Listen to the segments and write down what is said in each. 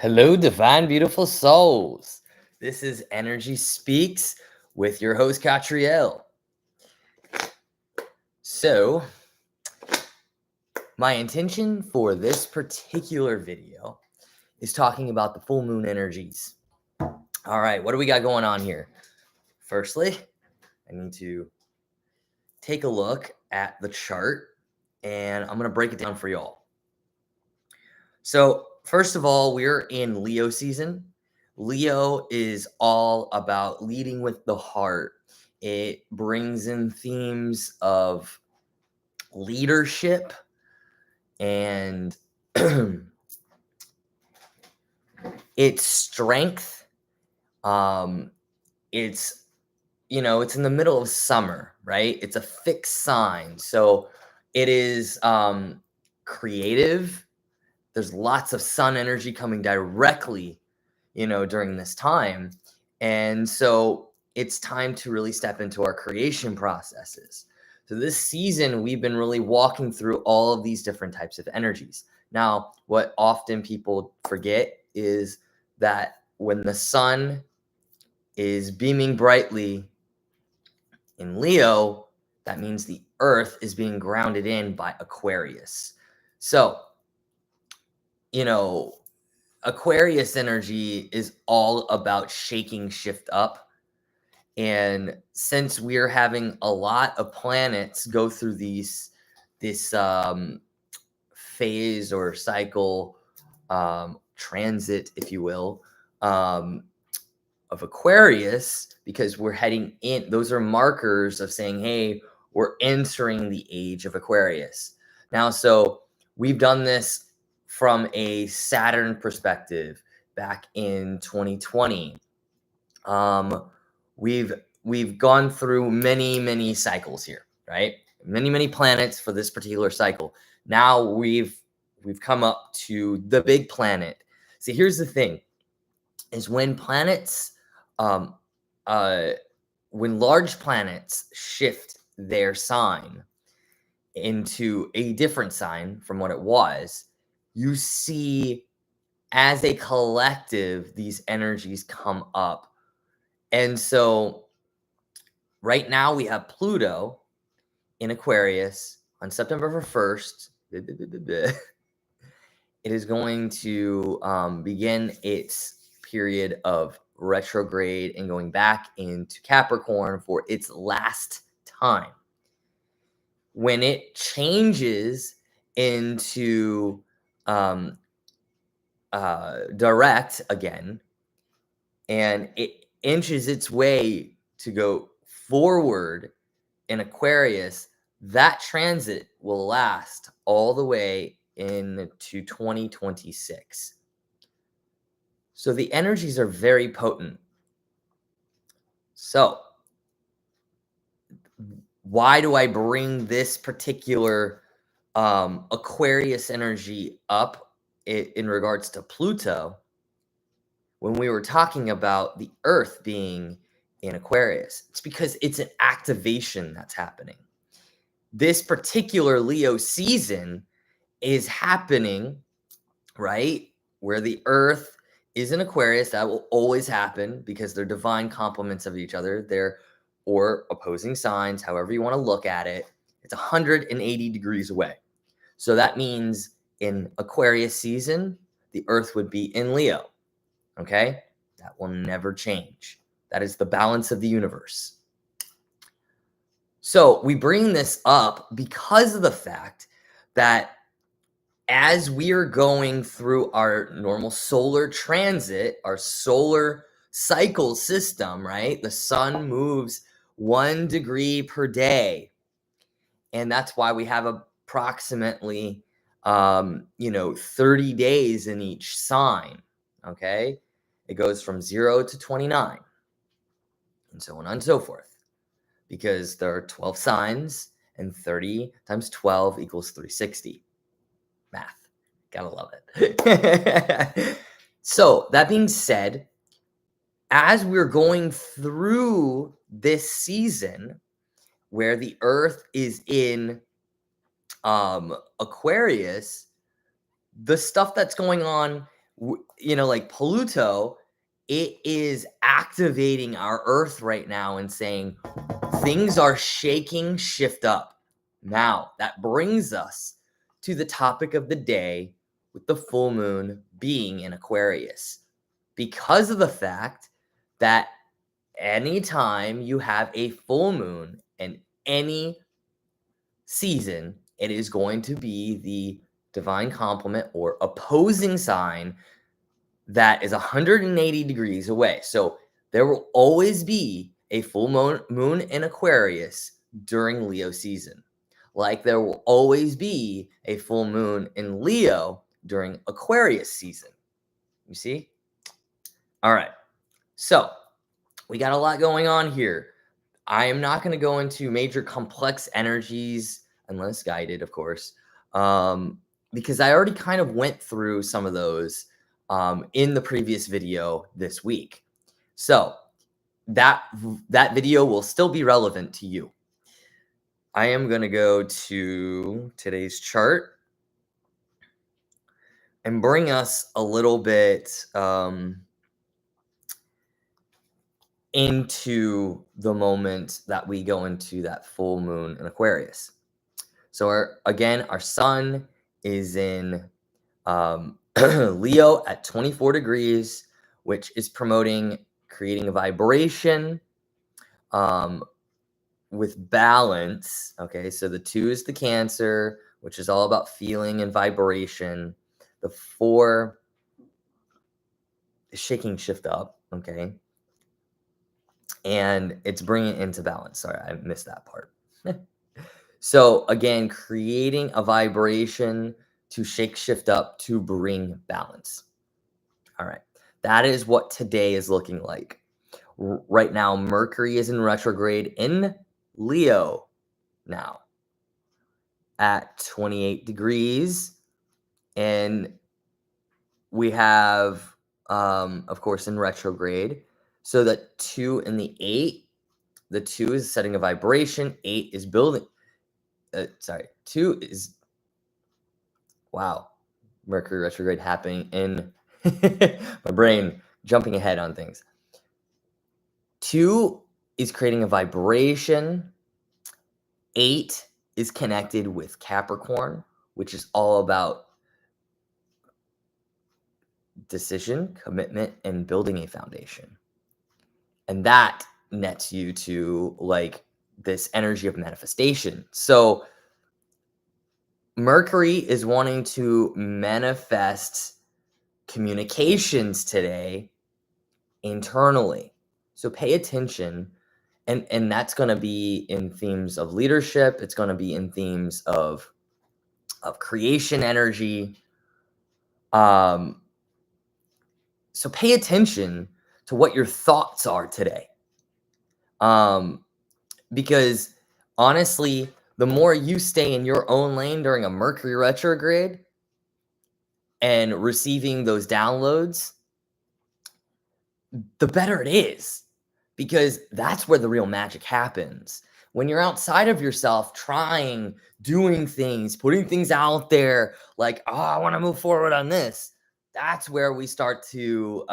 Hello, divine, beautiful souls. This is Energy Speaks with your host, Catriel. So, my intention for this particular video is talking about the full moon energies. All right, what do we got going on here? Firstly, I need to take a look at the chart and I'm going to break it down for y'all. So, first of all, we're in Leo season. Leo is all about leading with the heart. It brings in themes of leadership and its strength. It's it's in the middle of summer, right? It's a fixed sign. So it is creative. There's lots of sun energy coming directly, during this time. And so it's time to really step into our creation processes. So this season, we've been really walking through all of these different types of energies. Now, what often people forget is that when the sun is beaming brightly in Leo, that means the earth is being grounded in by Aquarius. So, Aquarius energy is all about shaking shift up. And since we're having a lot of planets go through this phase or cycle, transit, if you will, of Aquarius, because we're heading in, those are markers of saying, hey, we're entering the age of Aquarius. Now, so we've done this from a Saturn perspective back in 2020. We've gone through many cycles here, right? Many planets for this particular cycle. Now we've come up to the big planet. See, here's the thing: is when planets, when large planets shift their sign into a different sign from what it was, you see as a collective these energies come up. And so right now we have Pluto in Aquarius on September 1st. It is going to begin its period of retrograde and going back into Capricorn for its last time. When it changes into direct again, and it inches its way to go forward in Aquarius, that transit will last all the way into 2026. So the energies are very potent. So why do I bring this particular Aquarius energy up in regards to Pluto when we were talking about the Earth being in Aquarius? It's because it's an activation that's happening. This particular Leo season is happening, right, where the Earth is in Aquarius. That will always happen because they're divine complements of each other. They're or opposing signs, however you want to look at it. It's 180 degrees away. So that means in Aquarius season, the Earth would be in Leo. Okay? That will never change. That is the balance of the universe. So we bring this up because of the fact that as we are going through our normal solar transit, our solar cycle system, right? The sun moves 1 degree per day. And that's why we have approximately, 30 days in each sign. Okay. It goes from 0 to 29 and so on and so forth, because there are 12 signs and 30 times 12 equals 360. Math. Gotta love it. So that being said, as we're going through this season where the Earth is in Aquarius, the stuff that's going on like Pluto, it is activating our Earth right now and saying things are shaking, shift up. Now, that brings us to the topic of the day, with the full moon being in Aquarius. Because of the fact that anytime you have a full moon in any season, it is going to be the divine complement or opposing sign that is 180 degrees away. So there will always be a full moon in Aquarius during Leo season. Like there will always be a full moon in Leo during Aquarius season. You see? All right. So we got a lot going on here. I am not going to go into major complex energies unless guided, of course, because I already kind of went through some of those in the previous video this week. So that video will still be relevant to you. I am going to go to today's chart and bring us a little bit into the moment that we go into that full moon in Aquarius. So our sun is in Leo at 24 degrees, which is promoting creating a vibration with balance. Okay, so the 2 is the Cancer, which is all about feeling and vibration. The 4 is shaking, shift up. Okay, and it's bringing it into balance. Sorry, I missed that part. So again, creating a vibration to shake, shift up, to bring balance. All right, that is what today is looking like. Right now, Mercury is in retrograde in Leo now at 28 degrees. And we have, of course, in retrograde. So that 2 and the 8, the 2 is setting a vibration, 8 is building. 2 is, wow, Mercury retrograde happening in my brain, jumping ahead on things. 2 is creating a vibration. 8 is connected with Capricorn, which is all about decision, commitment, and building a foundation. And that nets you to like this energy of manifestation. So Mercury is wanting to manifest communications today internally. So pay attention. And that's going to be in themes of leadership. It's going to be in themes of creation energy. So pay attention to what your thoughts are today. Because honestly, the more you stay in your own lane during a Mercury retrograde and receiving those downloads, the better it is, because that's where the real magic happens. When you're outside of yourself, trying, doing things, putting things out there, like, oh, I want to move forward on this. That's where we start to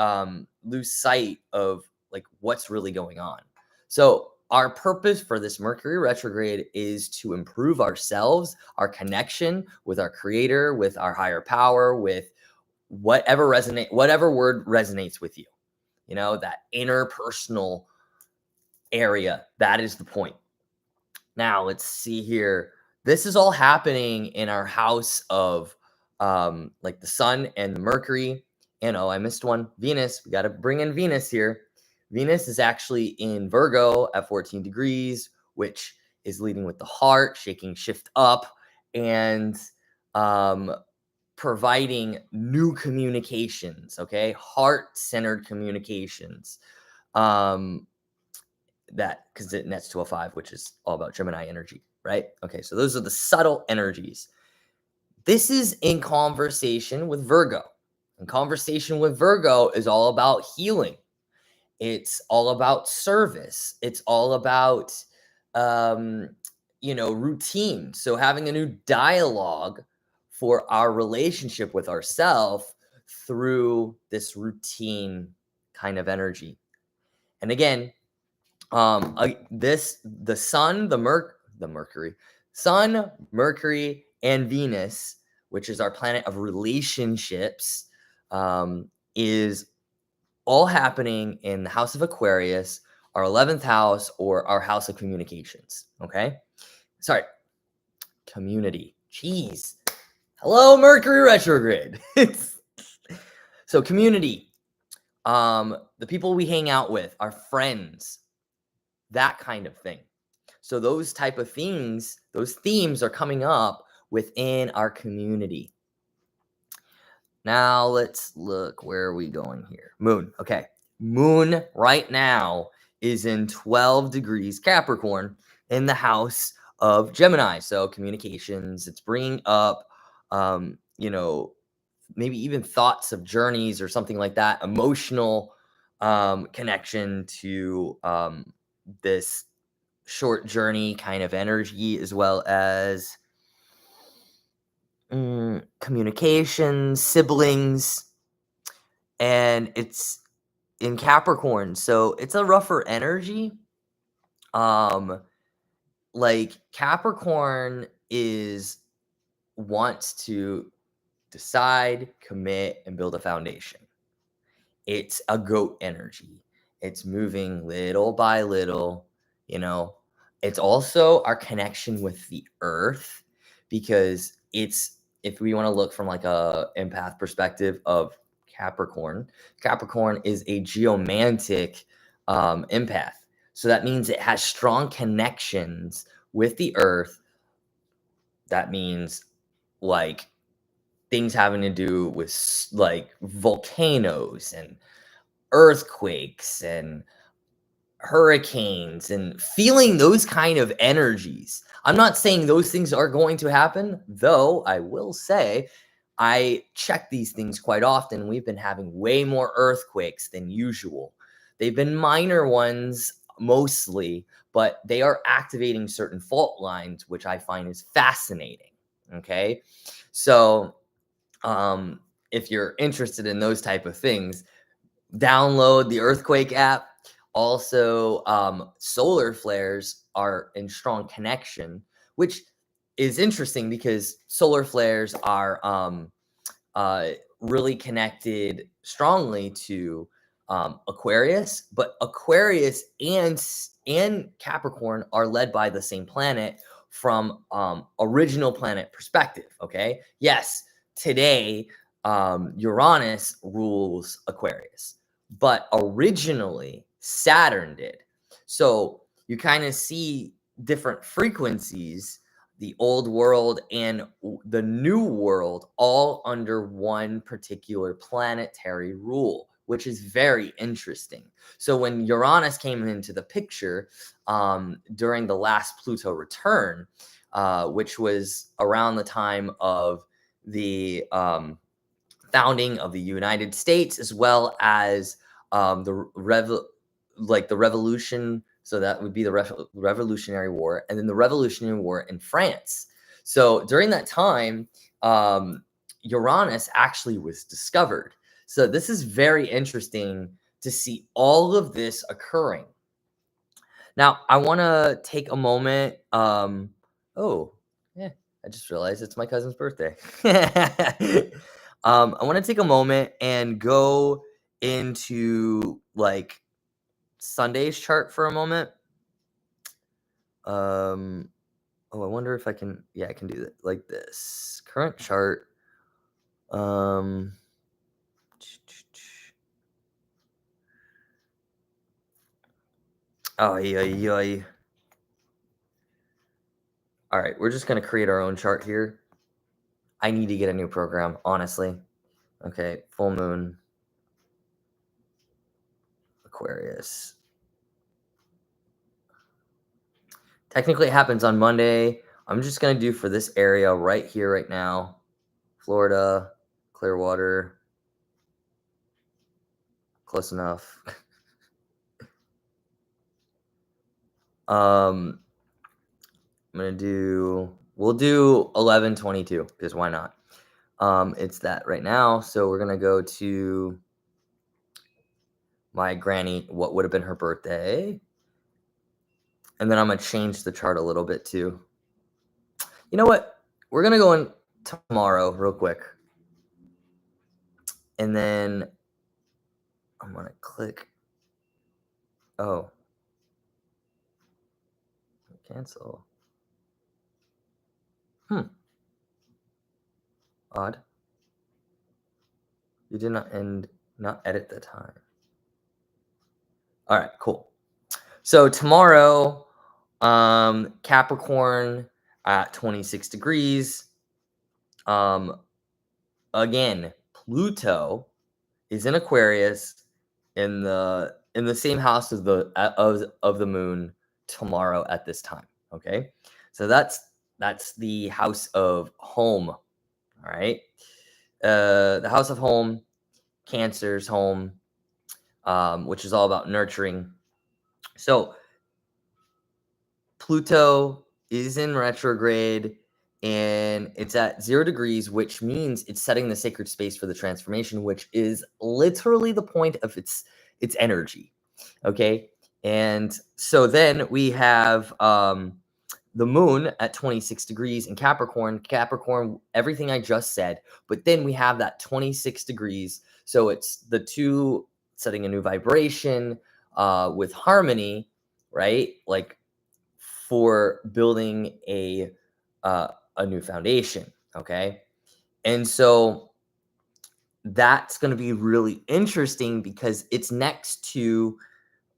lose sight of like what's really going on. So our purpose for this Mercury retrograde is to improve ourselves, our connection with our creator, with our higher power, with whatever word resonates with you. You know, that interpersonal area. That is the point. Now, let's see here. This is all happening in our house of like the sun and the Mercury. And oh, I missed one. Venus. We got to bring in Venus here. Venus is actually in Virgo at 14 degrees, which is leading with the heart, shaking, shift up, and providing new communications, okay? Heart-centered communications. That because it nets to a 5, which is all about Gemini energy, right? Okay, so those are the subtle energies. This is in conversation with Virgo. And conversation with Virgo is all about healing. It's all about service. It's all about, routine. So having a new dialogue for our relationship with ourselves through this routine kind of energy. And again, the sun, the Mercury, Sun, Mercury, and Venus, which is our planet of relationships, is all happening in the house of Aquarius, our 11th house, or our house of communications. Okay, sorry, community. Jeez. Hello, Mercury retrograde. So community, the people we hang out with, our friends, that kind of thing. So those type of things, those themes are coming up within our community. Now let's look, where are we going here? Moon. Okay. Moon right now is in 12 degrees Capricorn in the house of Gemini. So communications, it's bringing up, maybe even thoughts of journeys or something like that, emotional connection to this short journey kind of energy, as well as communications, siblings, and it's in Capricorn, so it's a rougher energy. Like Capricorn wants to decide, commit, and build a foundation. It's a goat energy. It's moving little by little, It's also our connection with the earth, because if we want to look from like a empath perspective of Capricorn is a geomantic empath. So that means it has strong connections with the earth. That means like things having to do with like volcanoes and earthquakes and hurricanes and feeling those kind of energies. I'm not saying those things are going to happen, though I will say I check these things quite often. We've been having way more earthquakes than usual. They've been minor ones mostly, but they are activating certain fault lines, which I find is fascinating. Okay. So, if you're interested in those type of things, download the earthquake app. Also, solar flares are in strong connection, which is interesting because solar flares are really connected strongly to Aquarius, but Aquarius and Capricorn are led by the same planet from original planet perspective. Okay, yes, today Uranus rules Aquarius, but originally Saturn did. So you kind of see different frequencies, the old world and the new world, all under one particular planetary rule, which is very interesting. So when Uranus came into the picture during the last Pluto return, which was around the time of the founding of the United States, as well as the revolution. So that would be the Revolutionary War, and then the Revolutionary War in France. So during that time, Uranus actually was discovered. So this is very interesting to see all of this occurring. Now, I want to take a moment. I just realized it's my cousin's birthday. I want to take a moment and go into like Sunday's chart for a moment. I wonder if I can. Yeah, I can do that like this. Current chart. Oh, yeah. All right, we're just gonna create our own chart here. I need to get a new program, honestly. Okay, full moon, Aquarius. Technically, it happens on Monday. I'm just gonna do for this area right here, right now. Florida, Clearwater. Close enough. I'm gonna we'll do 11:22 because why not? It's that right now. So we're going to go to my granny, what would have been her birthday. And then I'm going to change the chart a little bit too. You know what? We're going to go in tomorrow real quick. And then I'm going to click. Oh. Cancel. Odd. You did not edit the time. All right, cool. So tomorrow, Capricorn at 26 degrees. Again, Pluto is in Aquarius in the same house as of the moon tomorrow at this time. Okay, so that's the house of home. All right, the house of home, Cancer's home, which is all about nurturing. So Pluto is in retrograde and it's at 0 degrees, which means it's setting the sacred space for the transformation, which is literally the point of its energy. Okay. And so then we have the moon at 26 degrees in Capricorn. Capricorn, everything I just said, but then we have that 26 degrees. So it's the two setting a new vibration with harmony, right? Like for building a new foundation. Okay. And so that's going to be really interesting because it's next to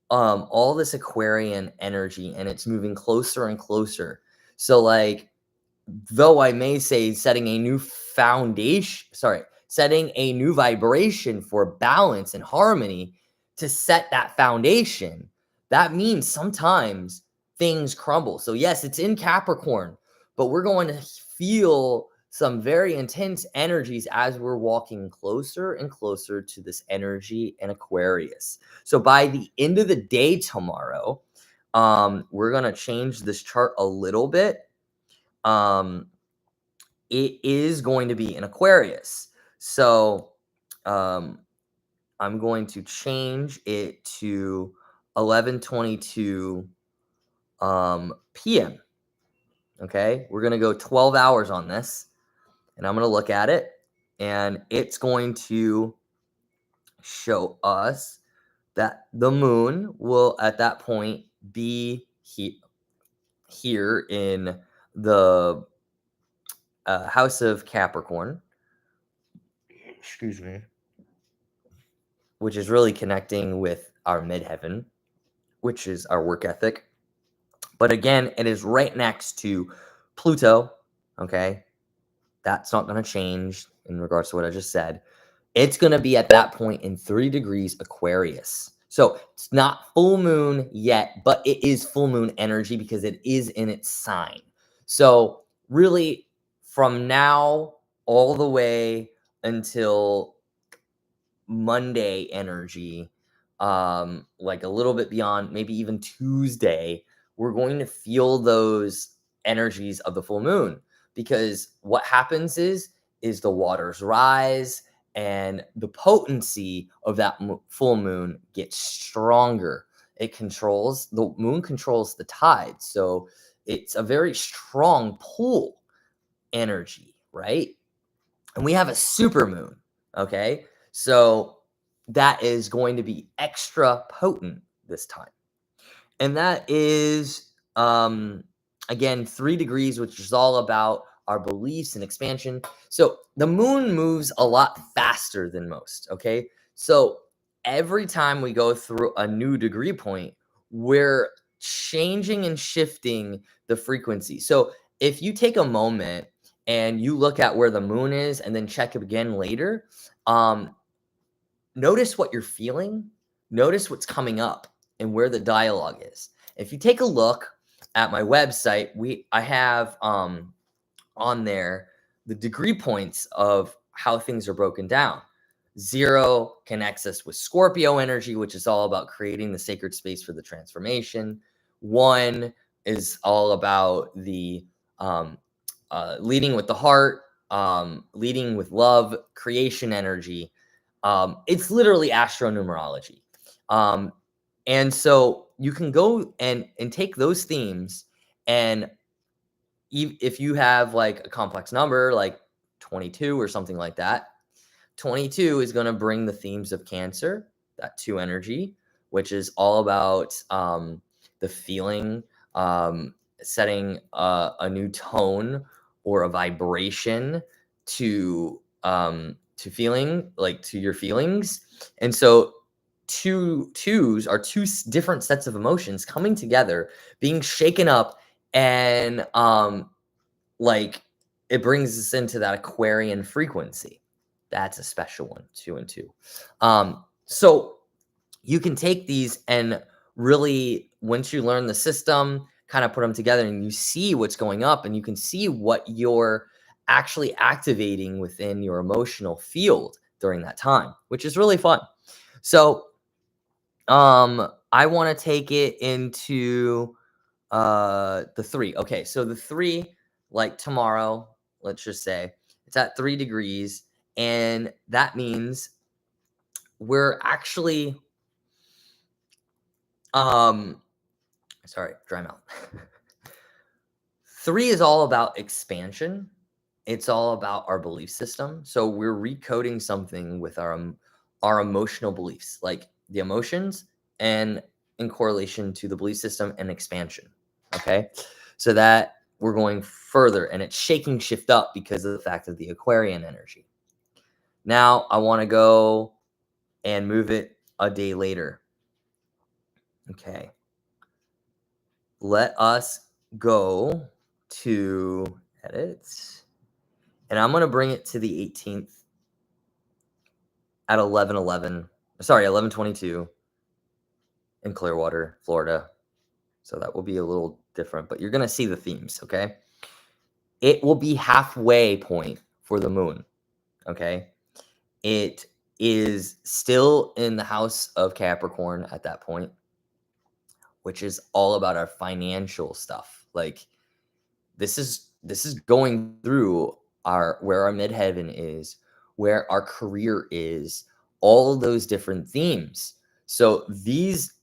all this Aquarian energy and it's moving closer and closer. So like, though I may say setting a new vibration for balance and harmony to set that foundation, that means sometimes things crumble. So yes, it's in Capricorn, but we're going to feel some very intense energies as we're walking closer and closer to this energy in Aquarius. So by the end of the day tomorrow, we're going to change this chart a little bit. It is going to be in Aquarius. So I'm going to change it to 11:22 p.m. Okay, we're going to go 12 hours on this, and I'm going to look at it, and it's going to show us that the moon will at that point be here in the house of Capricorn. Excuse me. Which is really connecting with our midheaven, which is our work ethic. But again, it is right next to Pluto. Okay. That's not going to change in regards to what I just said. It's going to be at that point in 3 degrees Aquarius. So it's not full moon yet, but it is full moon energy because it is in its sign. So really from now all the way until Monday energy, like a little bit beyond, maybe even Tuesday, we're going to feel those energies of the full moon because what happens is the waters rise and the potency of that full moon gets stronger. The moon controls the tide. So it's a very strong pull energy, right? And we have a super moon. Okay. So that is going to be extra potent this time. And that is, again, 3 degrees, which is all about our beliefs and expansion. So the moon moves a lot faster than most. Okay. So every time we go through a new degree point, we're changing and shifting the frequency. So if you take a moment and you look at where the moon is and then check it again later, notice what you're feeling, notice what's coming up and where the dialogue is. If you take a look at my website, I have on there the degree points of how things are broken down. 0 connects us with Scorpio energy, which is all about creating the sacred space for the transformation. 1 is all about the leading with the heart, leading with love, creation energy. It's literally astronumerology. And so you can go and take those themes, and if you have like a complex number like 22 or something like that, 22 is going to bring the themes of Cancer, that 2 energy, which is all about the feeling, setting a new tone or a vibration to feeling, like to your feelings. And so twos are two different sets of emotions coming together, being shaken up, and like it brings us into that Aquarian frequency. That's a special one, 2 and 2. So you can take these and really, once you learn the system, kind of put them together and you see what's going up, and you can see what you're actually activating within your emotional field during that time, which is really fun. So I want to take it into the 3. Okay, so the 3, like tomorrow, let's just say it's at 3 degrees, and that means we're actually sorry, dry mouth. 3 is all about expansion. It's all about our belief system. So we're recoding something with our emotional beliefs, like the emotions, and in correlation to the belief system and expansion. Okay, so that we're going further, and it's shaking shift up because of the fact of the Aquarian energy. Now I want to go and move it a day later. Okay, let us go to edit, and I'm going to bring it to the 18th at 11:11. Sorry, 11:22 in Clearwater, Florida. So that will be a little different, but you're going to see the themes, okay? It will be halfway point for the moon, okay? It is still in the house of Capricorn at that point, which is all about our financial stuff. Like this is going through where our midheaven is, where our career is, all those different themes. So these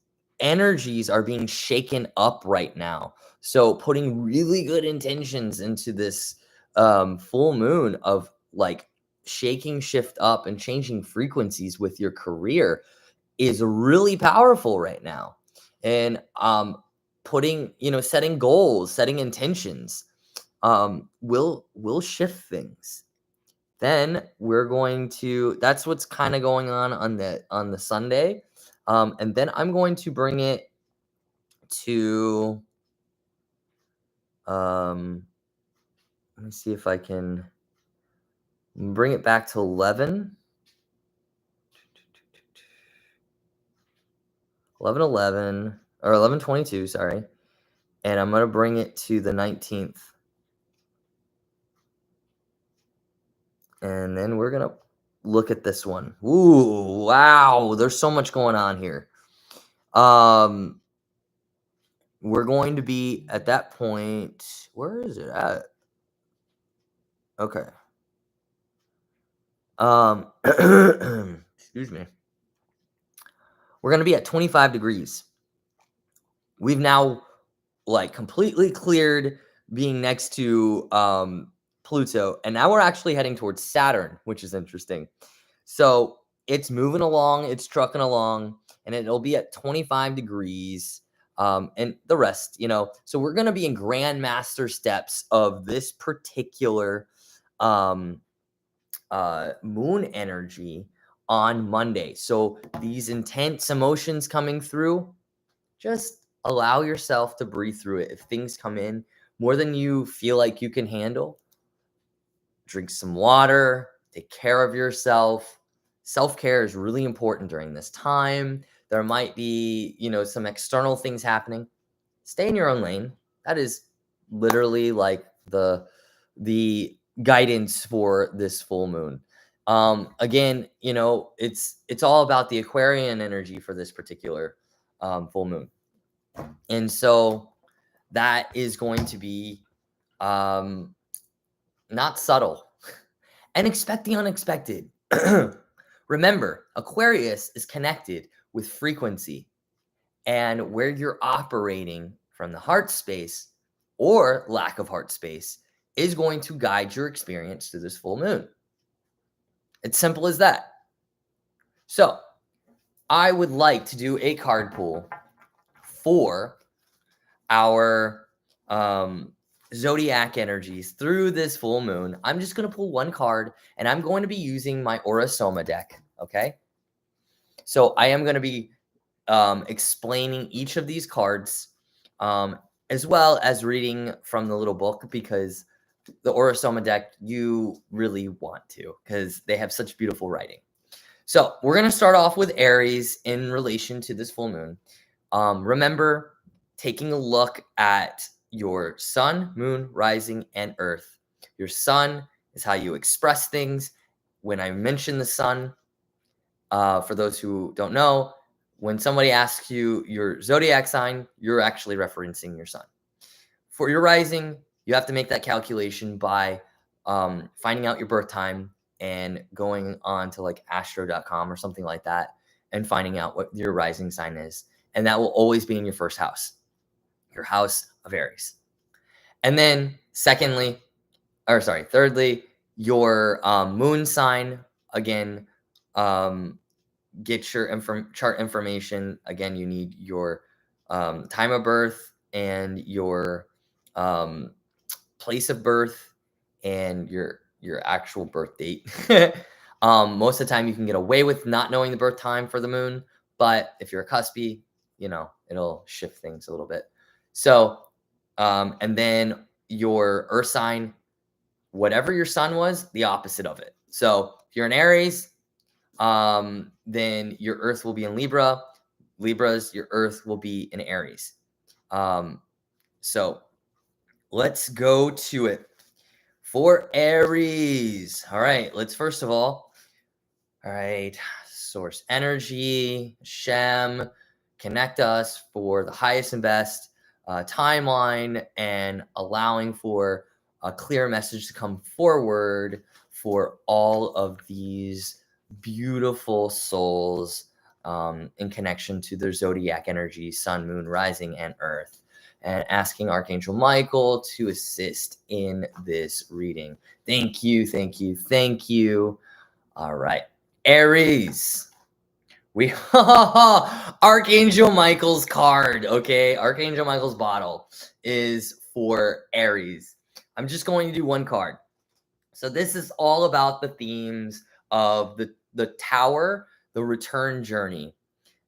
energies are being shaken up right now. So putting really good intentions into this full moon of like shaking shift up and changing frequencies with your career is really powerful right now. And putting, setting goals, setting intentions will shift things. Then we're going to, that's what's kind of going on the Sunday. And then I'm going to bring it to let me see if I can bring it back to 11 or 11:22, sorry. And I'm going to bring it to the 19th. And then we're going to look at this one. Ooh, wow. There's so much going on here. We're going to be at that point. Where is it at? Okay. Excuse me. We're going to be at 25 degrees. We've now like completely cleared being next to Pluto, and now we're actually heading towards Saturn, which is interesting. So it's moving along, it's trucking along, and it'll be at 25 degrees. And the rest, so we're going to be in grandmaster steps of this particular moon energy on Monday. So these intense emotions coming through, just allow yourself to breathe through it. If things come in more than you feel like you can handle, drink some water, take care of yourself. Self-care is really important during this time. There might be, some external things happening. Stay in your own lane. That is literally like the guidance for this full moon. Again, it's all about the Aquarian energy for this particular full moon. And so that is going to be not subtle. and expect the unexpected. Remember, Aquarius is connected with frequency, and where you're operating from the heart space or lack of heart space is going to guide your experience through this full moon. It's simple as that. So, I would like to do a card pool for our zodiac energies through this full moon. I'm just going to pull one card, and I'm going to be using my Aura Soma deck. Okay. So I am going to be explaining each of these cards, as well as reading from the little book, because the Aura Soma deck, you really want to, because they have such beautiful writing. So we're going to start off with Aries in relation to this full moon. Remember, taking a look at your sun, moon, rising, and earth. Your sun is how you express things. When I mention the sun, for those who don't know, when somebody asks you your zodiac sign, you're actually referencing your sun. For your rising, you have to make that calculation by finding out your birth time and going on to like astro.com or something like that and finding out what your rising sign is. And that will always be in your first house, your house of Aries. And then thirdly, your moon sign. Again, get your chart information. Again, you need your time of birth and your place of birth and your actual birth date. Most of the time you can get away with not knowing the birth time for the moon, but if you're a cuspy, it'll shift things a little bit. So, and then your earth sign, whatever your sun was, the opposite of it. So if you're an Aries, then your earth will be in Libra. Your earth will be in Aries. So let's go to it. For Aries. All right, let's first of all, source energy, Shem, connect us for the highest and best timeline and allowing for a clear message to come forward for all of these beautiful souls in connection to their zodiac energy, sun, moon, rising, and earth. And asking Archangel Michael to assist in this reading. Thank you, thank you, thank you. All right, Aries. We Archangel Michael's card, okay? Archangel Michael's bottle is for Aries. I'm just going to do one card. So this is all about the themes of the tower, the return journey.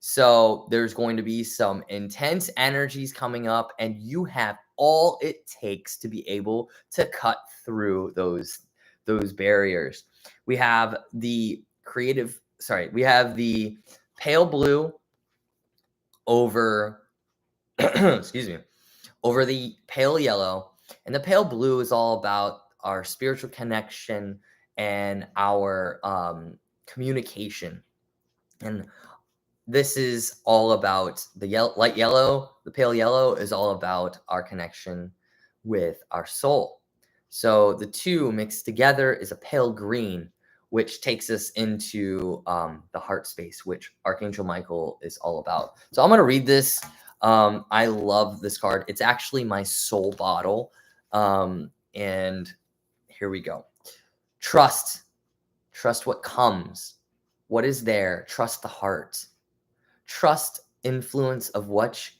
So there's going to be some intense energies coming up, and you have all it takes to be able to cut through those barriers. We have the pale blue over over the pale yellow, and the pale blue is all about our spiritual connection and our communication. And this is all about the light yellow. The pale yellow is all about our connection with our soul. So the two mixed together is a pale green, which takes us into the heart space, which Archangel Michael is all about. So I'm going to read this. I love this card. It's actually my soul bottle. And here we go. Trust what comes, what is there. Trust the heart. Trust influence of that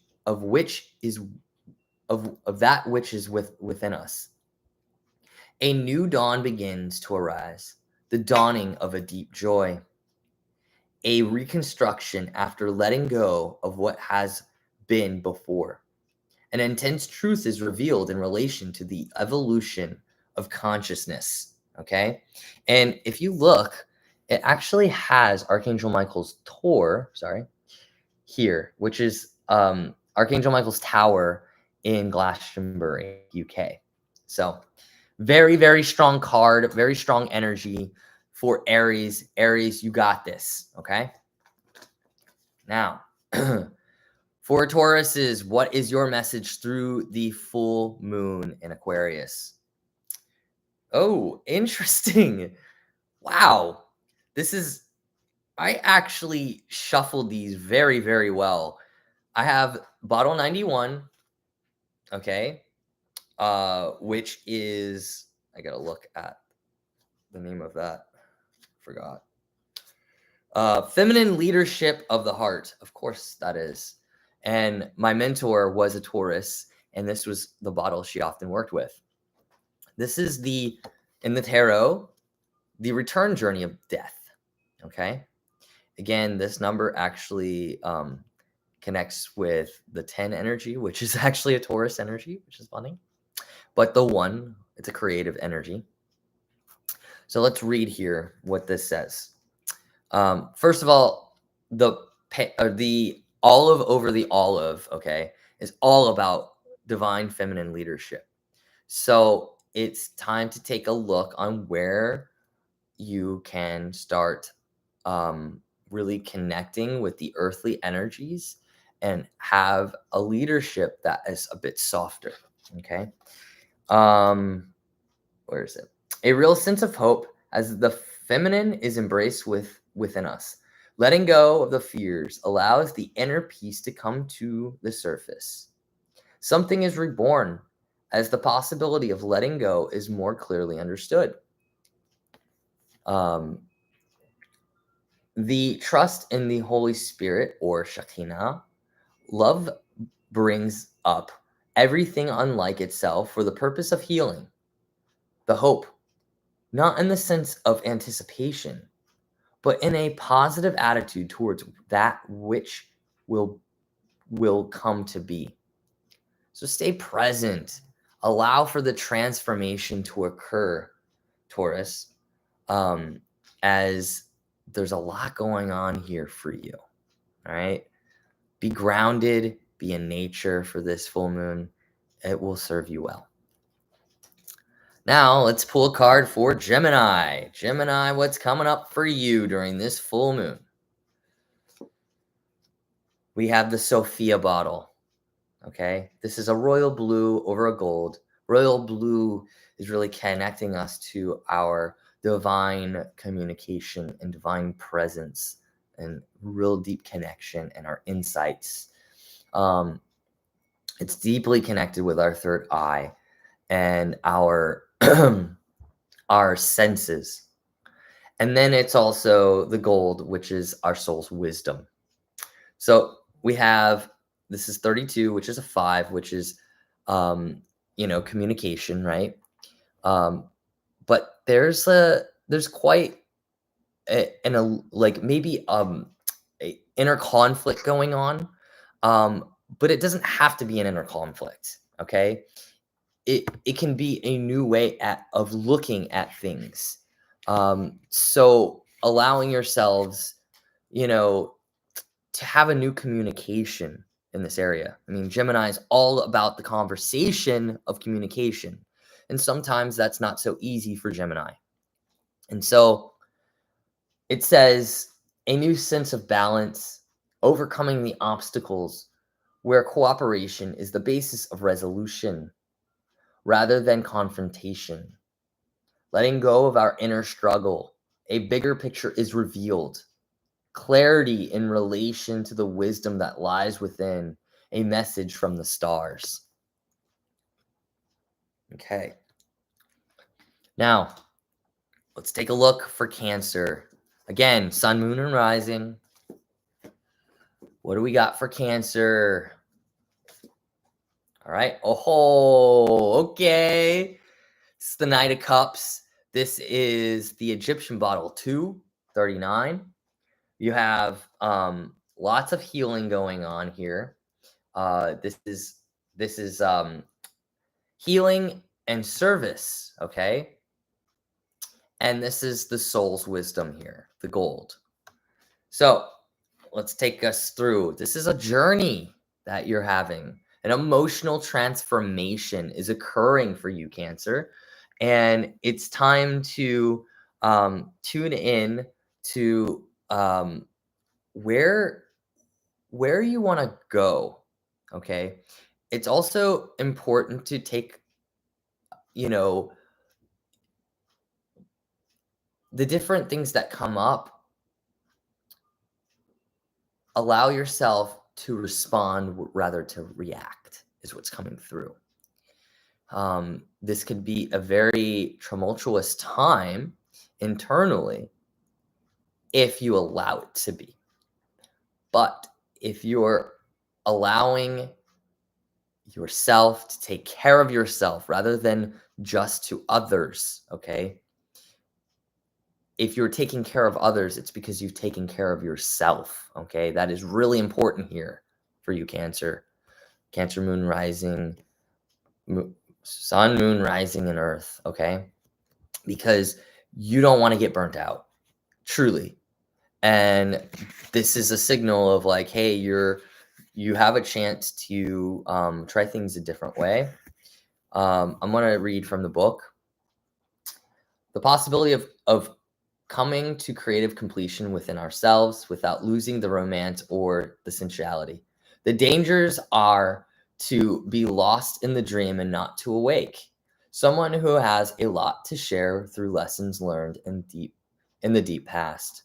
which is within us. A new dawn begins to arise, the dawning of a deep joy. A reconstruction after letting go of what has been before. An intense truth is revealed in relation to the evolution of consciousness. Okay. And if you look, it actually has Archangel Michael's tour, here, which is Archangel Michael's tower in Glastonbury, UK. So very, very strong card, very strong energy for Aries. Aries, you got this, okay? Now, for Tauruses, what is your message through the full moon in Aquarius? Oh, interesting. Wow. I actually shuffled these very, very well. I have bottle 91, okay, which is, I gotta look at the name of that. Forgot. Feminine leadership of the heart. Of course, that is. And my mentor was a Taurus, and this was the bottle she often worked with. This is in the tarot, the return journey of death. Okay. Again, this number actually connects with the 10 energy, which is actually a Taurus energy, which is funny. But the 1, it's a creative energy. So let's read here what this says. First of all, the olive over the olive, okay, is all about divine feminine leadership. So it's time to take a look on where you can start really connecting with the earthly energies and have a leadership that is a bit softer. Okay. Where is it? A real sense of hope as the feminine is embraced within us. Letting go of the fears allows the inner peace to come to the surface. Something is reborn as the possibility of letting go is more clearly understood. The trust in the Holy Spirit, or Shekinah, love brings up everything unlike itself for the purpose of healing. The hope, not in the sense of anticipation, but in a positive attitude towards that which will come to be. So stay present. Allow for the transformation to occur, Taurus, as there's a lot going on here for you. All right. Be grounded, be in nature for this full moon. It will serve you well. Now, let's pull a card for Gemini. Gemini, what's coming up for you during this full moon? We have the Sophia bottle. Okay. This is a royal blue over a gold. Royal blue is really connecting us to our divine communication and divine presence and real deep connection and our insights. It's deeply connected with our third eye and our our senses. And then it's also the gold, which is our soul's wisdom. So we have, this is 32, which is a 5, which is communication, right? But there's quite maybe a inner conflict going on. But it doesn't have to be an inner conflict, okay? It can be a new way of looking at things. So allowing yourselves, to have a new communication in this area. I mean, Gemini is all about the conversation of communication. And sometimes that's not so easy for Gemini. And so it says a new sense of balance, overcoming the obstacles where cooperation is the basis of resolution rather than confrontation. Letting go of our inner struggle, a bigger picture is revealed. Clarity in relation to the wisdom that lies within, a message from the stars. Okay. Now, let's take a look for Cancer. Again, sun, moon, and rising. What do we got for Cancer? All right. Oh, okay. It's the Knight of Cups. This is the Egyptian bottle 239. You have lots of healing going on here. This is healing and service, okay? And this is the soul's wisdom here, the gold. So let's take us through. This is a journey that you're having. An emotional transformation is occurring for you, Cancer. And it's time to tune in to where you want to go. Okay. It's also important to take, the different things that come up, allow yourself to respond rather to react is what's coming through. This could be a very tumultuous time internally if you allow it to be. But if you're allowing yourself to take care of yourself rather than just to others, okay? If you're taking care of others, it's because you've taken care of yourself, okay? That is really important here for you, Cancer. Cancer, moon rising, sun, moon rising, and earth, okay? Because you don't want to get burnt out, truly. And this is a signal of like, hey, you have a chance to try things a different way. I'm going to read from the book. The possibility of coming to creative completion within ourselves without losing the romance or the sensuality. The dangers are to be lost in the dream and not to awake. Someone who has a lot to share through lessons learned in the deep past.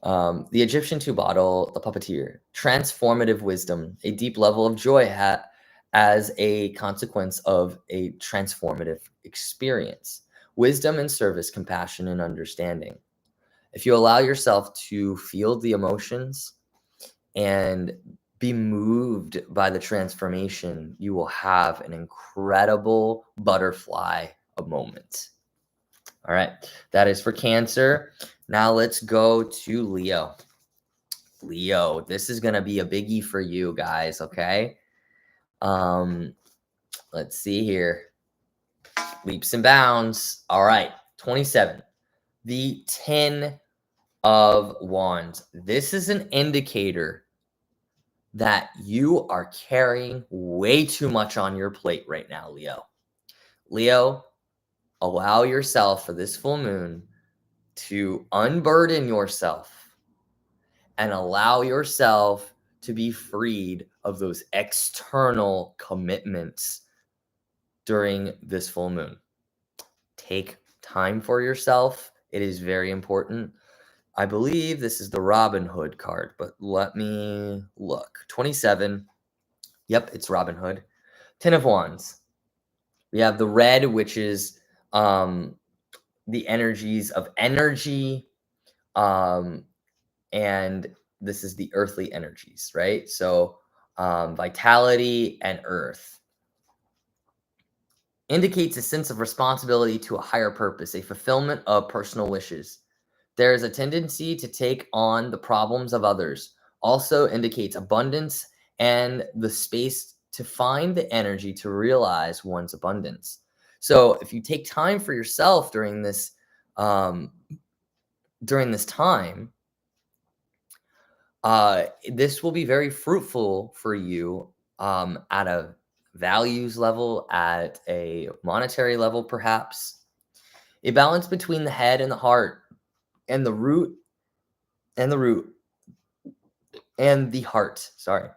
The Egyptian two bottle, the puppeteer, transformative wisdom, a deep level of joy as a consequence of a transformative experience. Wisdom and service, compassion and understanding. If you allow yourself to feel the emotions and be moved by the transformation, you will have an incredible butterfly of moment. All right, that is for Cancer. Now let's go to Leo. Leo, this is going to be a biggie for you guys, okay? Let's see here. Leaps and bounds. All right, 27. The 10 of Wands. This is an indicator that you are carrying way too much on your plate right now, Leo. Leo, allow yourself for this full moon to unburden yourself and allow yourself to be freed of those external commitments during this full moon. Take time for yourself. It is very important. I believe this is the Robin Hood card, but let me look. 27. Yep, it's Robin Hood. 10 of Wands. We have the red, which is the energies of energy. And this is the earthly energies, right? So vitality and earth. Indicates a sense of responsibility to a higher purpose, a fulfillment of personal wishes. There is a tendency to take on the problems of others. Also indicates abundance and the space to find the energy to realize one's abundance. So if you take time for yourself during this time, this will be very fruitful for you at a values level, at a monetary level, perhaps. A balance between the head and the heart, and the root and the heart, sorry,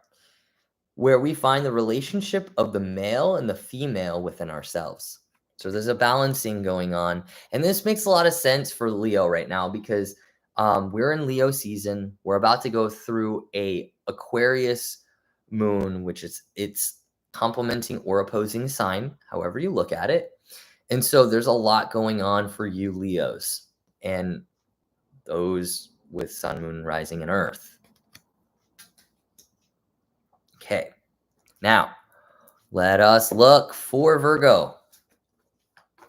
where we find the relationship of the male and the female within ourselves. So there's a balancing going on. And this makes a lot of sense for Leo right now because we're in Leo season. We're about to go through a Aquarius moon, which is it's complementing or opposing sign, however you look at it. And so there's a lot going on for you Leos and those with sun, moon, rising, and earth. Okay, now let us look for Virgo.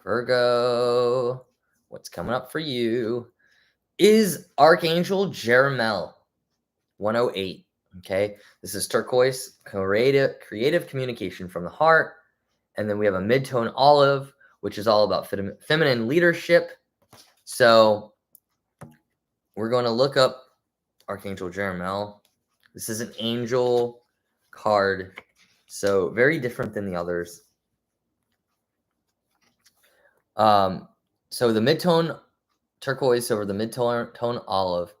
Virgo, what's coming up for you is Archangel Jeremiel 108. Okay, this is turquoise, creative communication from the heart. And then we have a mid-tone olive, which is all about feminine leadership. So we're going to look up Archangel Jeremiel. This is an angel card, so very different than the others. So the mid-tone turquoise over the mid-tone olive.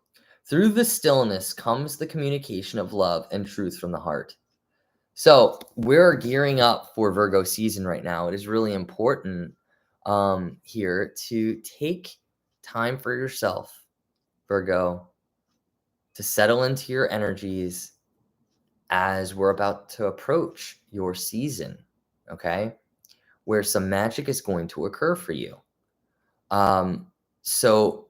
Through the stillness comes the communication of love and truth from the heart. So we're gearing up for Virgo season right now. It is really important here to take time for yourself, Virgo, to settle into your energies as we're about to approach your season, okay? Where some magic is going to occur for you. So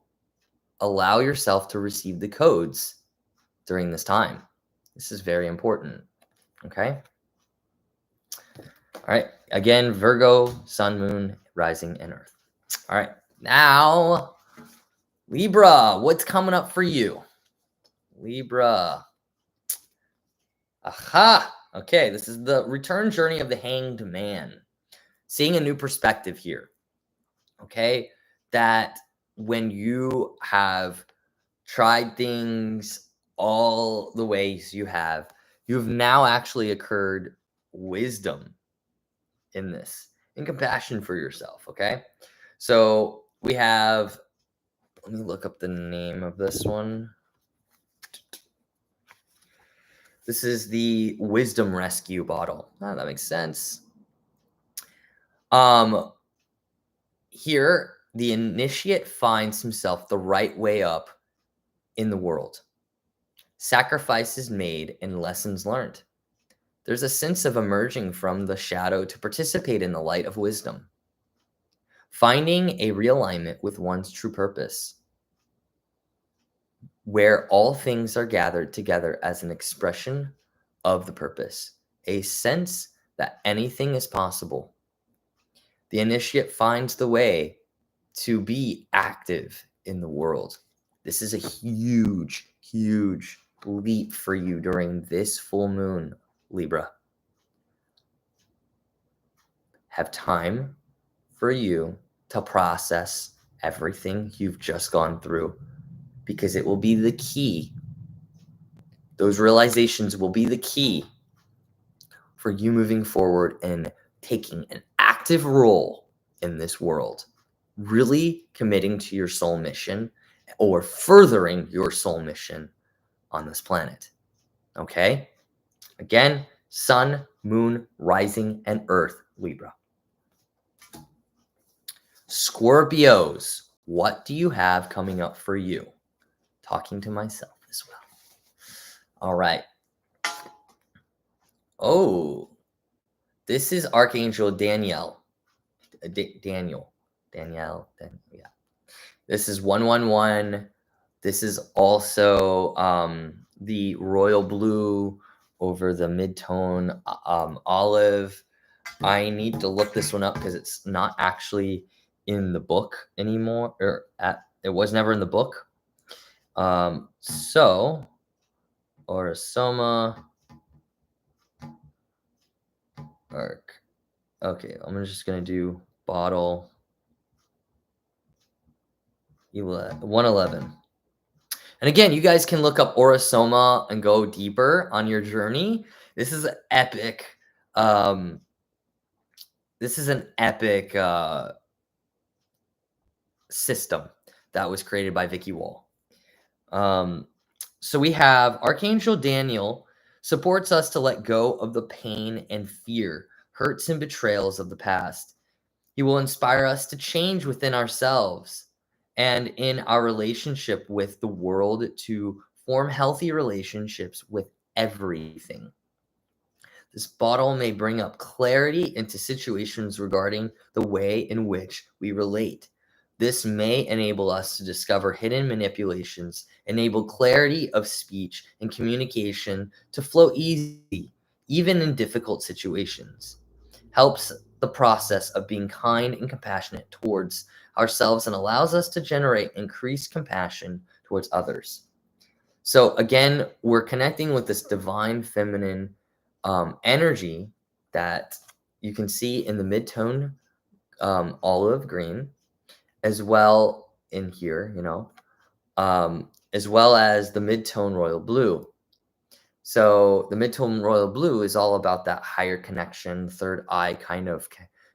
allow yourself to receive the codes during this time. This is very important, okay? All right, again, Virgo, Sun, Moon, Rising, and Earth. All right, now, Libra, what's coming up for you? Libra. Aha! Okay, this is the return journey of the Hanged Man. Seeing a new perspective here, okay? That when you have tried things all the ways you've now actually occurred wisdom in this, and compassion for yourself, okay? So we have, let me look up the name of this one. This is the Wisdom Rescue bottle. Oh, that makes sense. Here, the initiate finds himself the right way up in the world. Sacrifices made and lessons learned. There's a sense of emerging from the shadow to participate in the light of wisdom. Finding a realignment with one's true purpose, where all things are gathered together as an expression of the purpose, a sense that anything is possible. The initiate finds the way to be active in the world. This is a huge, huge leap for you during this full moon, Libra. Have time for you to process everything you've just gone through, because it will be the key. Those realizations will be the key for you moving forward and taking an active role in this world, really committing to your soul mission or furthering your soul mission on this planet. Okay? Again, Sun, Moon, Rising, and Earth, Libra. Scorpios, what do you have coming up for you? Talking to myself as well. All right. Oh, this is Archangel Daniel. Daniel. Yeah. This is 111. This is also the royal blue over the mid-tone olive. I need to look this one up because it's not actually in the book anymore, or it was never in the book. So Orosoma arc. Okay, I'm just gonna do bottle 111. And again, you guys can look up Orosoma and go deeper on your journey. This is epic. This is an epic system that was created by Vicky Wall. So we have Archangel Daniel supports us to let go of the pain and fear, hurts and betrayals of the past. He will inspire us to change within ourselves and in our relationship with the world to form healthy relationships with everything. This bottle may bring up clarity into situations regarding the way in which we relate. This may enable us to discover hidden manipulations, enable clarity of speech and communication to flow easily, even in difficult situations. Helps the process of being kind and compassionate towards ourselves and allows us to generate increased compassion towards others. So again, we're connecting with this divine feminine energy that you can see in the mid-tone olive green, as well in here, as well as the mid-tone royal blue. So the mid-tone royal blue is all about that higher connection, third eye kind of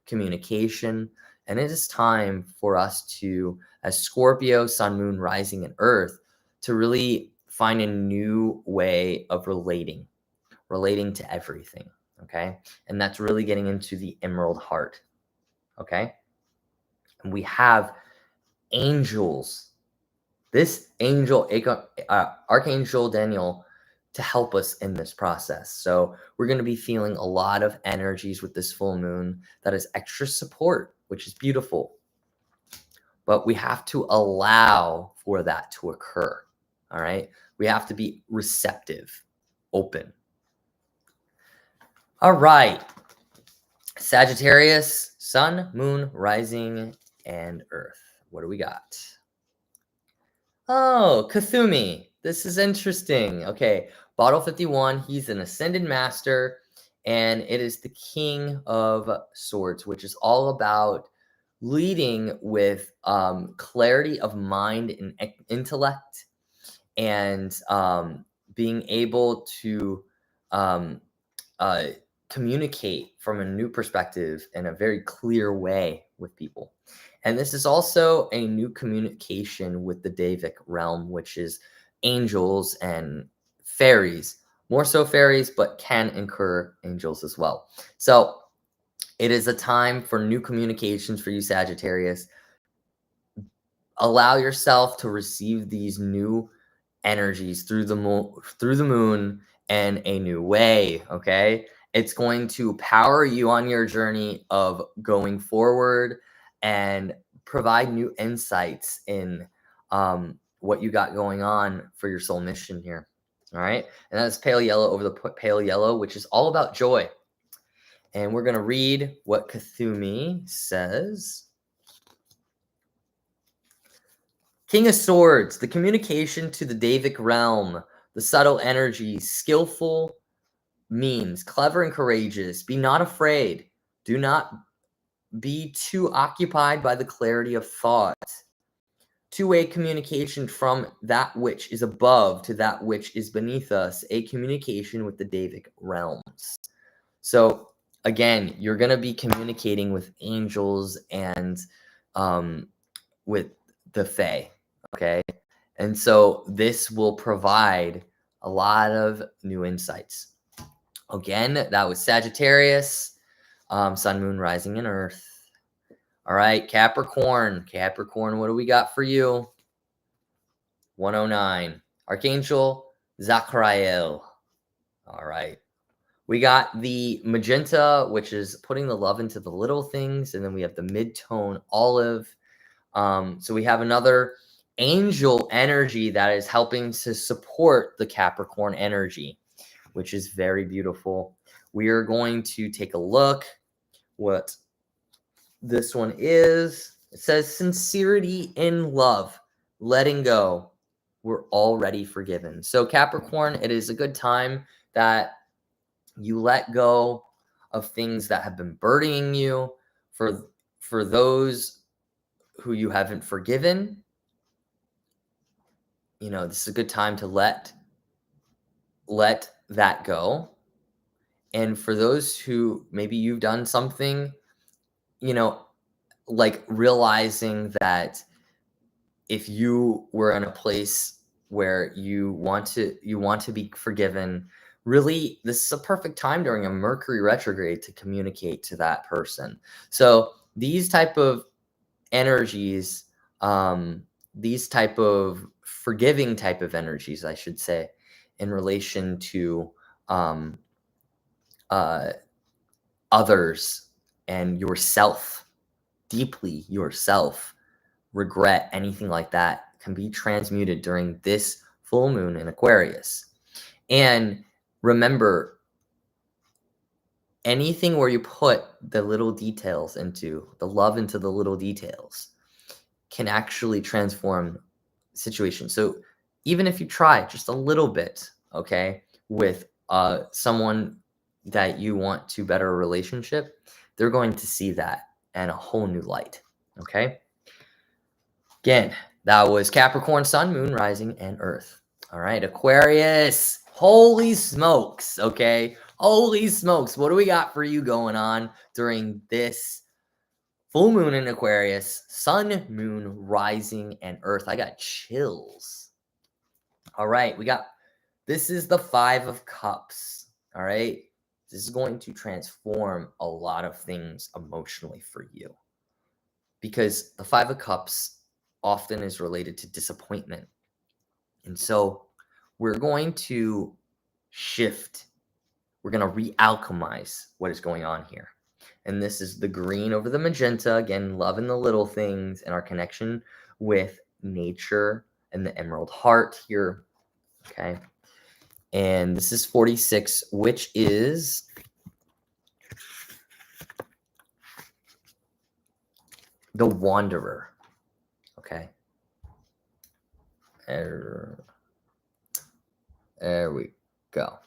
communication. And it is time for us to, as Scorpio, Sun, Moon, Rising, and Earth, to really find a new way of relating to everything, okay? And that's really getting into the emerald heart, okay? And we have angels. This Archangel Daniel, to help us in this process. So we're going to be feeling a lot of energies with this full moon that is extra support, which is beautiful. But we have to allow for that to occur. All right. We have to be receptive, open. All right. Sagittarius, sun, moon, rising, and earth. What do we got? Oh, Kathumi. This is interesting. Okay. Bottle 51. He's an ascended master, and it is the king of swords, which is all about leading with clarity of mind and intellect, and being able to um, communicate from a new perspective in a very clear way with people. And this is also a new communication with the Davic realm, which is angels and fairies. More so fairies, but can incur angels as well. So it is a time for new communications for you, Sagittarius. Allow yourself to receive these new energies through the moon in a new way. Okay, it's going to power you on your journey of going forward and provide new insights in what you got going on for your soul mission here. All right, and that's pale yellow over the pale yellow, which is all about joy. And we're going to read what Kathumi says. King of Swords, the communication to the Davic realm, the subtle energies, skillful means, clever and courageous. Be not afraid. Do not be too occupied by the clarity of thought. Two-way communication from that which is above to that which is beneath us, a communication with the Davic realms. So again, you're going to be communicating with angels and with the Fae. Okay. And so this will provide a lot of new insights. Again, that was Sagittarius, sun, moon, rising, and earth. All right, Capricorn. Capricorn, what do we got for you? 109. Archangel Zachariel. All right. We got the magenta, which is putting the love into the little things. And then we have the mid-tone olive. So we have another angel energy that is helping to support the Capricorn energy, which is very beautiful. We are going to take a look what this one is. It says sincerity in love, letting go. We're already forgiven. So Capricorn, it is a good time that you let go of things that have been burdening you. For those who you haven't forgiven, you know, this is a good time to let that go. And for those who maybe you've done something, you know, like realizing that if you were in a place where you want to be forgiven, really this is a perfect time during a Mercury retrograde to communicate to that person. So these type of energies, these type of forgiving type of energies, I should say, in relation to others and yourself, deeply yourself, regret, anything like that can be transmuted during this full moon in Aquarius. And remember, anything where you put the little details into, the love into the little details, can actually transform situations. So even if you try just a little bit, okay, with someone that you want to better a relationship, they're going to see that in a whole new light. Okay. Again, that was Capricorn, sun, moon, rising, and earth. All right, Aquarius. Holy smokes. Okay. Holy smokes. What do we got for you going on during this full moon in Aquarius, sun, moon, rising, and earth? I got chills. All right, this is the 5 of Cups. All right, this is going to transform a lot of things emotionally for you, because the 5 of Cups often is related to disappointment. And so we're going to shift. We're going to re-alchemize what is going on here. And this is the green over the magenta. Again, loving the little things and our connection with nature and the emerald heart here. Okay. And this is 46, which is the wanderer. Okay. There we go.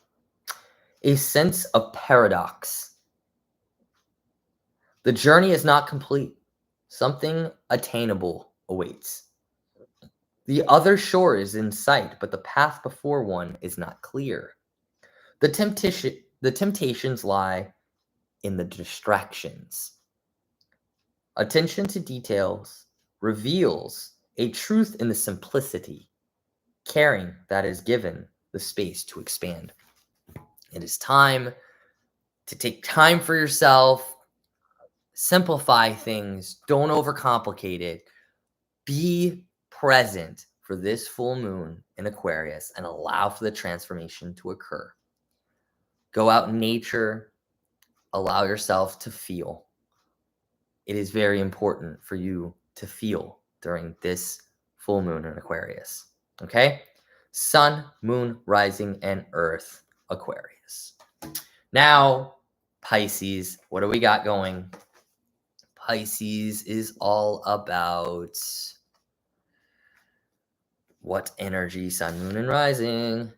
A sense of paradox. The journey is not complete. Something attainable awaits. The other shore is in sight, but the path before one is not clear. The temptations lie in the distractions. Attention to details reveals a truth in the simplicity, caring that is given the space to expand. It is time to take time for yourself, simplify things, don't overcomplicate it. Be present for this full moon in Aquarius and allow for the transformation to occur. Go out in nature, allow yourself to feel. It is very important for you to feel during this full moon in Aquarius. Okay? Sun, moon, rising, and earth, Aquarius. Now, Pisces, what do we got going? Pisces is all about what energy? Sun, moon, and rising.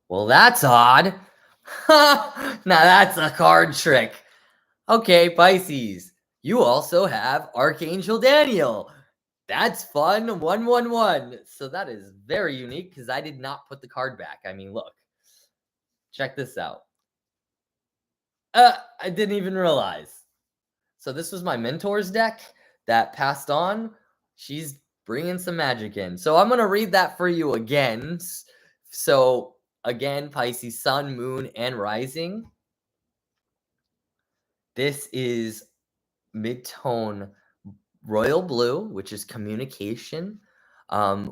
Well, that's odd. Now that's a card trick. Okay, Pisces, you also have Archangel Daniel. That's fun. 111. So that is very unique because I did not put the card back. I mean, look. Check this out. I didn't even realize. So this was my mentor's deck that passed on. She's bringing some magic in. So I'm going to read that for you again. So again, Pisces, sun, moon, and rising. This is mid-tone royal blue, which is communication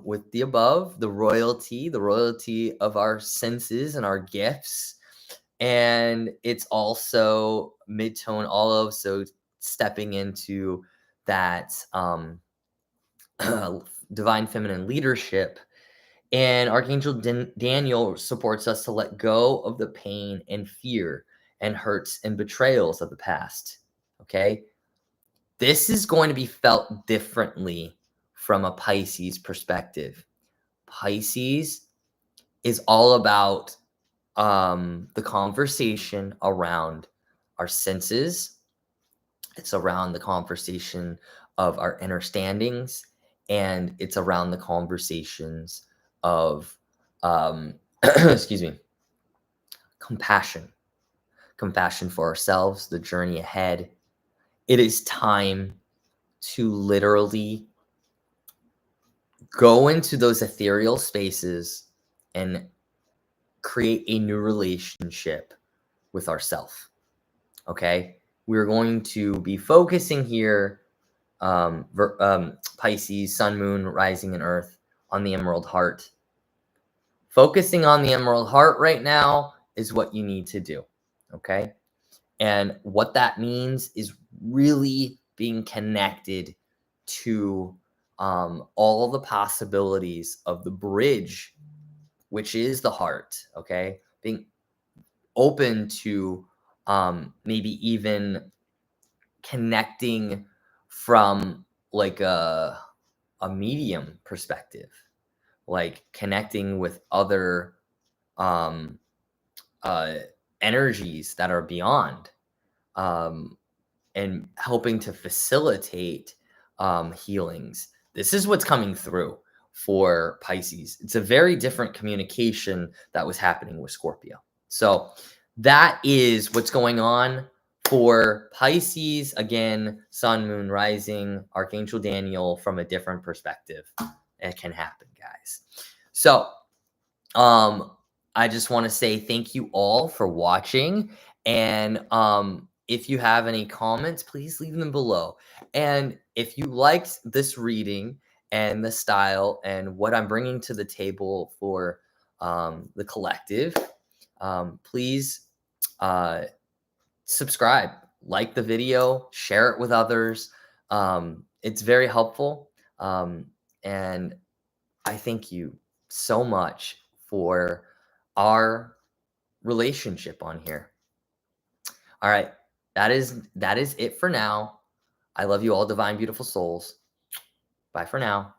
with the above, the royalty of our senses and our gifts. And it's also mid-tone olive, so stepping into that divine feminine leadership. And Archangel Daniel supports us to let go of the pain and fear and hurts and betrayals of the past. Okay? This is going to be felt differently from a Pisces perspective. Pisces is all about the conversation around our senses. It's around the conversation of our understandings, and it's around the conversations of excuse me, compassion for ourselves, the journey ahead. It is time to literally go into those ethereal spaces and create a new relationship with ourself. Okay, we're going to be focusing here, Pisces, sun, moon, rising, and earth, on the emerald heart. Focusing on the emerald heart right now is what you need to do. Okay, and what that means is really being connected to all the possibilities of the bridge, which is the heart. Okay, being open to maybe even connecting from like a medium perspective, like connecting with other energies that are beyond, and helping to facilitate healings. This is what's coming through for Pisces. It's a very different communication that was happening with Scorpio. So that is what's going on for Pisces. Again, sun, moon, rising, Archangel Daniel from a different perspective. It can happen, guys. So I just want to say thank you all for watching. And if you have any comments, please leave them below. And if you liked this reading and the style and what I'm bringing to the table for the collective, please subscribe, like the video, share it with others. It's very helpful. And I thank you so much for our relationship on here. All right. That is it for now. I love you all, divine, beautiful souls. Bye for now.